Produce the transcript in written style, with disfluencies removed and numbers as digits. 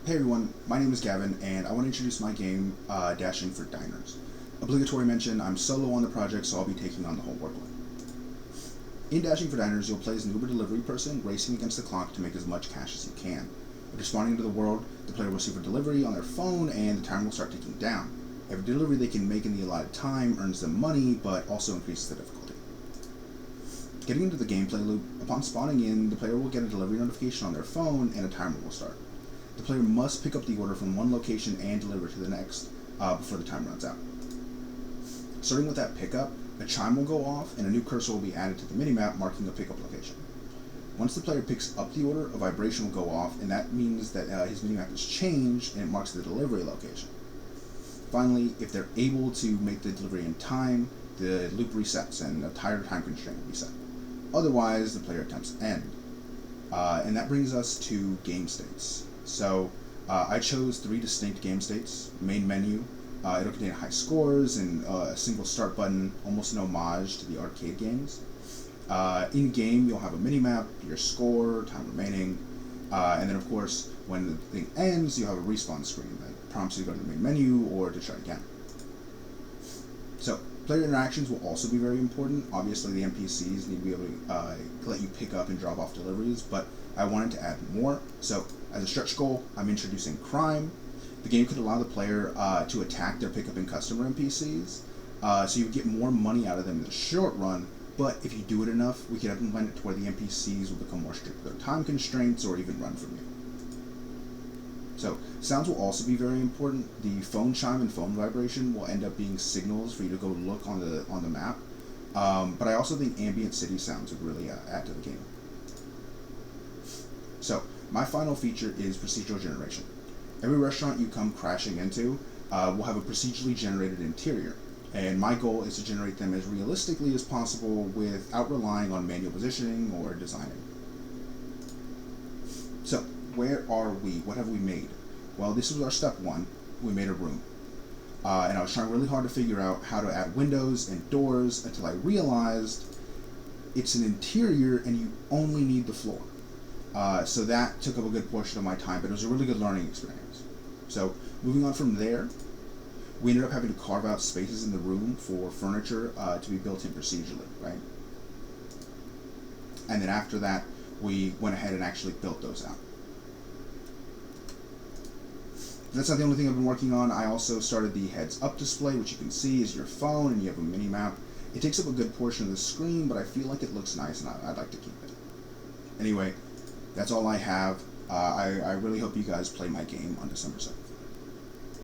Hey everyone, my name is Gavin, and I want to introduce my game, Dashing for Diners. Obligatory mention, I'm solo on the project, so I'll be taking on the whole workload. In Dashing for Diners, you'll play as an Uber delivery person, racing against the clock to make as much cash as you can. After spawning into the world, the player will receive a delivery on their phone, and the timer will start ticking down. Every delivery they can make in the allotted time earns them money, but also increases the difficulty. Getting into the gameplay loop, upon spawning in, the player will get a delivery notification on their phone, and a timer will start. The player must pick up the order from one location and deliver to the next before the time runs out. Starting with that pickup, a chime will go off and a new cursor will be added to the minimap marking the pickup location. Once the player picks up the order, a vibration will go off, and that means that his minimap has changed and it marks the delivery location. Finally, if they're able to make the delivery in time, the loop resets and a tighter time constraint will be set. Otherwise, the player attempts end. And that brings us to game states. So I chose 3 distinct game states. Main menu, it'll contain high scores and a single start button, almost an homage to the arcade games. In game, you'll have a mini-map, your score, time remaining, and then of course, when the thing ends, you'll have a respawn screen that prompts you to go to the main menu or to try again. So player interactions will also be very important. Obviously, the NPCs need to be able to let you pick up and drop off deliveries, but I wanted to add more. So as a stretch goal, I'm introducing crime. The game could allow the player to attack their pickup and customer NPCs, so you would get more money out of them in the short run, but if you do it enough, we could implement it to where the NPCs will become more strict with their time constraints or even run from you. So, sounds will also be very important. The phone chime and phone vibration will end up being signals for you to go look on the map, but I also think ambient city sounds would really add to the game. So, my final feature is procedural generation. Every restaurant you come crashing into will have a procedurally generated interior, and my goal is to generate them as realistically as possible without relying on manual positioning or designing. So, where are we? What have we made? Well, this was our step 1. We made a room. And I was trying really hard to figure out how to add windows and doors until I realized it's an interior and you only need the floor. So that took up a good portion of my time, but it was a really good learning experience. So moving on from there, we ended up having to carve out spaces in the room for furniture to be built in procedurally, right? And then after that, we went ahead and actually built those out. That's not the only thing I've been working on. I also started the heads-up display, which you can see is your phone, and you have a mini-map. It takes up a good portion of the screen, but I feel like it looks nice, and I'd like to keep it. Anyway, that's all I have. I really hope you guys play my game on December 7th.